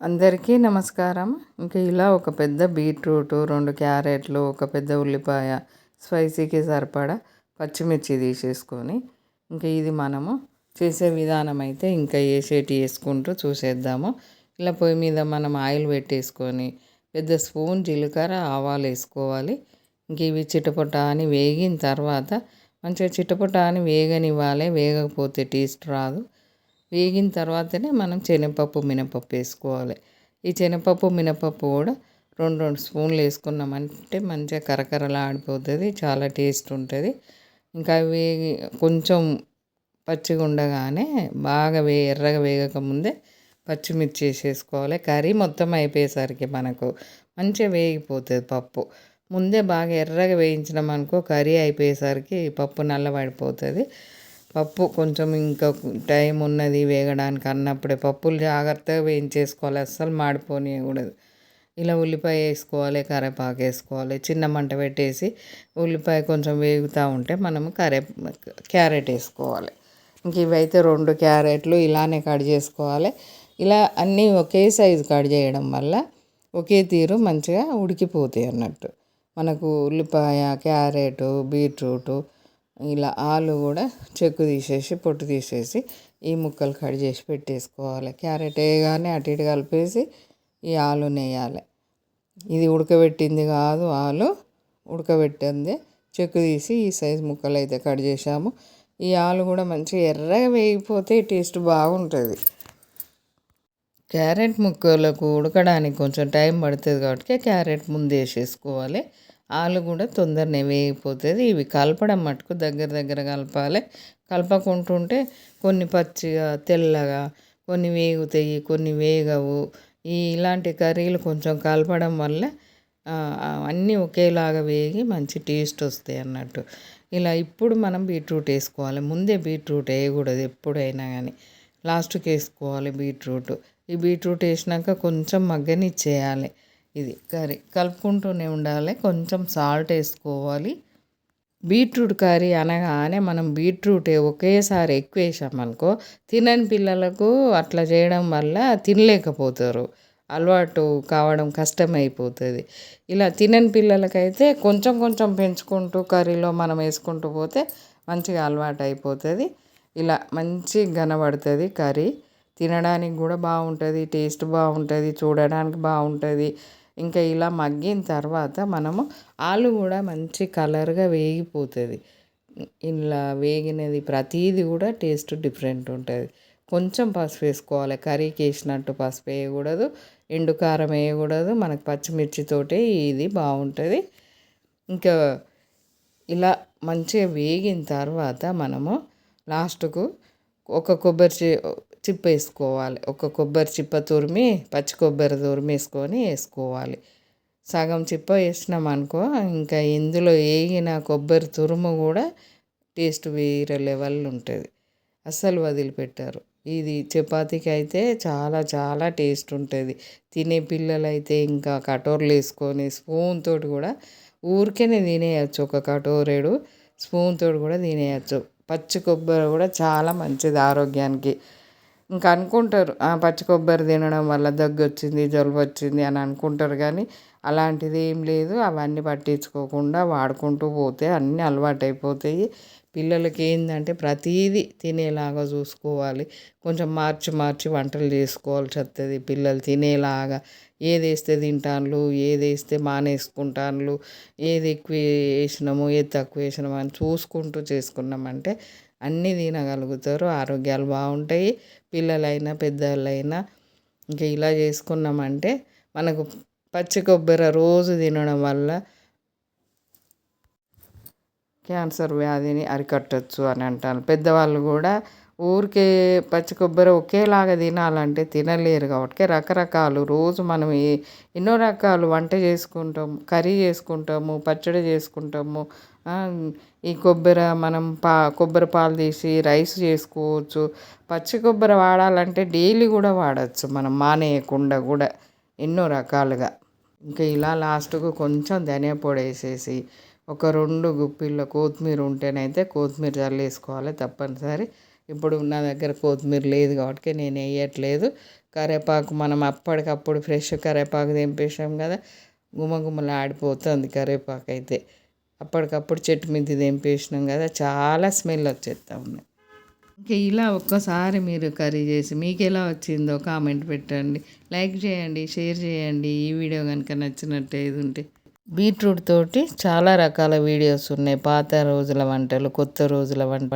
అందరికీ నమస్కారం. ఇంకా ఇలా ఒక పెద్ద బీట్రూటు, 2 క్యారెట్లు, ఒక పెద్ద ఉల్లిపాయ, స్పైసీకి సరిపడా పచ్చిమిర్చి తీసేసుకొని ఇంకా ఇది మనము చేసే విధానం అయితే ఇంకా వేసుకుంటూ చూసేద్దాము. ఇలా పొయ్యి మీద మనం ఆయిల్ పెట్టేసుకొని పెద్ద స్పూన్ జీలకర్ర ఆవాలు వేసుకోవాలి. ఇంక ఇవి చిటపట అని వేగిన తర్వాత మంచిగా చిటపట అని వేగనివ్వాలి. వేగకపోతే టేస్ట్ రాదు. వేగిన తర్వాతనే మనం శనగపప్పు మినపప్పు వేసుకోవాలి. ఈ శనగపప్పు మినపప్పు కూడా 2 స్పూన్లు వేసుకున్నామంటే మంచిగా కరకరలాడిపోతుంది, చాలా టేస్ట్ ఉంటుంది. ఇంకా అవి కొంచెం పచ్చిగా ఉండగానే బాగా ఎర్రగా వేగకముందే పచ్చిమిర్చి వేసేసుకోవాలి. కర్రీ మొత్తం అయిపోయేసరికి మనకు మంచిగా వేగిపోతుంది పప్పు. ముందే బాగా ఎర్రగా వేయించినాం అనుకో కర్రీ అయిపోయేసరికి పప్పు నల్లబడిపోతుంది. పప్పు కొంచెం ఇంకా టైం ఉన్నది వేగడానికి అన్నప్పుడే పప్పులు జాగ్రత్తగా వేయించేసుకోవాలి, అస్సలు మాడిపోనియకూడదు. ఇలా ఉల్లిపాయ వేసుకోవాలి, కరివేపాకు వేసుకోవాలి. చిన్న మంట పెట్టేసి ఉల్లిపాయ కొంచెం వేగుతూ ఉంటే మనము క్యారెట్ వేసుకోవాలి. ఇంక ఇవైతే 2 క్యారెట్లు ఇలానే కట్ చేసుకోవాలి. ఇలా అన్నీ ఒకే సైజు కట్ చేయడం వల్ల ఒకే తీరు మంచిగా ఉడికిపోతాయి అన్నట్టు. మనకు ఉల్లిపాయ, క్యారెట్, బీట్రూటు, ఇలా ఆలు కూడా చెక్కు తీసేసి పొట్టు తీసేసి ఈ ముక్కలు కట్ చేసి పెట్టేసుకోవాలి. క్యారెట్ వేయగానే అటు ఇటు కలిపేసి ఈ ఆలుని వేయాలి. ఇది ఉడకబెట్టింది కాదు, ఆలు ఉడకబెట్టింది. చెక్కు తీసి ఈ సైజు ముక్కలు అయితే కట్ చేసాము. ఈ ఆలు కూడా మంచిగా ఎర్రగా వేగిపోతే టేస్ట్ బాగుంటుంది. క్యారెట్ ముక్కలకు ఉడకడానికి కొంచెం టైం పడుతుంది కాబట్టి క్యారెట్ ముందు వేసేసుకోవాలి. ఆలు కూడా తొందరనే వేగిపోతుంది. ఇవి కలపడం మటుకు దగ్గర కలపాలి. కలపకుంటుంటే కొన్ని పచ్చిగా తెల్లగా, కొన్ని వేగుతాయి, కొన్ని వేగవు. ఇలాంటి కర్రీలు కొంచెం కలపడం వల్ల అన్నీ ఒకేలాగా వేగి మంచి టేస్ట్ వస్తాయి అన్నట్టు. ఇలా ఇప్పుడు మనం బీట్రూట్ వేసుకోవాలి. ముందే బీట్రూట్ వేయకూడదు ఎప్పుడైనా కానీ, లాస్ట్కి వేసుకోవాలి బీట్రూట్. ఈ బీట్రూట్ వేసినాక కొంచెం మగ్గనిచ్చేయాలి. ఇది కర్రీ కలుపుకుంటూనే ఉండాలి. కొంచెం సాల్ట్ వేసుకోవాలి. బీట్రూట్ కర్రీ అనగానే మనం బీట్రూట్ ఒకేసారి ఎక్కువ వేసామనుకో తినని పిల్లలకు అట్లా చేయడం వల్ల తినలేకపోతారు, అలవాటు కావడం కష్టమైపోతుంది. ఇలా తినని పిల్లలకైతే కొంచెం కొంచెం పెంచుకుంటూ కర్రీలో మనం వేసుకుంటూ పోతే మంచిగా అలవాటు అయిపోతుంది. ఇలా మంచి కనబడుతుంది కర్రీ. తినడానికి కూడా బాగుంటుంది, టేస్ట్ బాగుంటుంది, చూడడానికి బాగుంటుంది. ఇంకా ఇలా మగ్గిన తర్వాత మనము ఆలు కూడా మంచి కలర్గా వేగిపోతుంది. ఇలా వేగినది ప్రతీది కూడా టేస్ట్ డిఫరెంట్ ఉంటుంది. కొంచెం పసుపు వేసుకోవాలి. కర్రీకి వేసినట్టు పసుపు వేయకూడదు, ఎండు కారం వేయకూడదు. మనకు పచ్చిమిర్చితోటే ఇది బాగుంటుంది. ఇంకా ఇలా మంచిగా వేగిన తర్వాత మనము లాస్ట్కు ఒక కొబ్బరి చిప్ప వేసుకోవాలి. ఒక కొబ్బరి చిప్ప తురిమి, పచ్చి కొబ్బరి తురిమి వేసుకోవాలి. సగం చిప్ప వేసినామనుకో ఇంకా ఇందులో వేగిన కొబ్బరి తురుము కూడా టేస్ట్ వేరే లెవెల్ ఉంటుంది, అస్సలు వదిలిపెట్టారు. ఇది చపాతీకి అయితే చాలా చాలా టేస్ట్ ఉంటుంది. తినే పిల్లలైతే ఇంకా కటోరలు వేసుకొని స్పూన్ తోటి కూడా ఊరికేనే తినేయచ్చు. ఒక కటోరేడు స్పూన్ తోటి కూడా తినేయచ్చు. పచ్చి కొబ్బరి కూడా చాలా మంచిది ఆరోగ్యానికి. ఇంకా అనుకుంటారు పచ్చి కొబ్బరి తినడం వల్ల దగ్గు వచ్చింది, జలుబు వచ్చింది అని అనుకుంటారు, కానీ అలాంటిది ఏం లేదు. అవన్నీ పట్టించుకోకుండా వాడుకుంటూ పోతే అన్నీ అలవాటు అయిపోతాయి. పిల్లలకి ఏంటంటే ప్రతీది తినేలాగా చూసుకోవాలి. కొంచెం మార్చి మార్చి వంటలు చేసుకోవాల్సి వస్తుంది. పిల్లలు తినేలాగా ఏది వేస్తే తింటాను, ఏది వేస్తే మానేసుకుంటాను, ఏది ఎక్కువ వేసినాము ఏది తక్కువ వేసినాము అని చూసుకుంటూ చేసుకున్నామంటే అన్నీ తినగలుగుతారు, ఆరోగ్యాలు బాగుంటాయి. పిల్లలైనా పెద్దవాళ్ళైనా ఇంకా ఇలా చేసుకున్నామంటే మనకు పచ్చి కొబ్బరి రోజు తినడం వల్ల క్యాన్సర్ వ్యాధిని అరికట్టచ్చు అని అంటారు. పెద్దవాళ్ళు కూడా ఊరికే పచ్చి కొబ్బరి ఒకేలాగా తినాలంటే తినలేరు కాబట్టి రకరకాలు రోజు మనం ఎన్నో రకాలు వంట చేసుకుంటాము, కర్రీ చేసుకుంటాము, పచ్చడి చేసుకుంటాము. ఈ కొబ్బరి మనం కొబ్బరి పాలు తీసి రైస్ చేసుకోవచ్చు. పచ్చి కొబ్బరి వాడాలంటే డైలీ కూడా వాడచ్చు మనం, మానేయకుండా కూడా ఎన్నో రకాలుగా. ఇంకా ఇలా లాస్ట్కు కొంచెం ధనియా పొడి వేసేసి ఒక 2 గుప్పిళ్ళ కొత్తిమీర ఉంటేనైతే కొత్తిమీర చల్లేసుకోవాలి తప్పనిసరి. ఇప్పుడు నా దగ్గర కొత్తిమీర లేదు కాబట్టి నేను వేయట్లేదు. కరివేపాకు మనం అప్పటికప్పుడు ఫ్రెష్ కరివేపాకు తెంపేసాం కదా, గుమగుమలు ఆడిపోతుంది కరివేపాకు అయితే. అప్పటికప్పుడు చెట్టు మీద తెంపేసినాం కదా, చాలా స్మెల్ వచ్చేస్తూ ఉన్నాయి. ఇంకా ఇలా ఒక్కసారి మీరు కర్రీ చేసి మీకు ఎలా వచ్చిందో కామెంట్ పెట్టండి, లైక్ చేయండి, షేర్ చేయండి. ఈ వీడియో కనుక నచ్చినట్టయితే ఉంటే బీట్రూట్ తోటి చాలా రకాల వీడియోస్ ఉన్నాయి, పాత రోజుల వంటలు, కొత్త రోజుల వంట.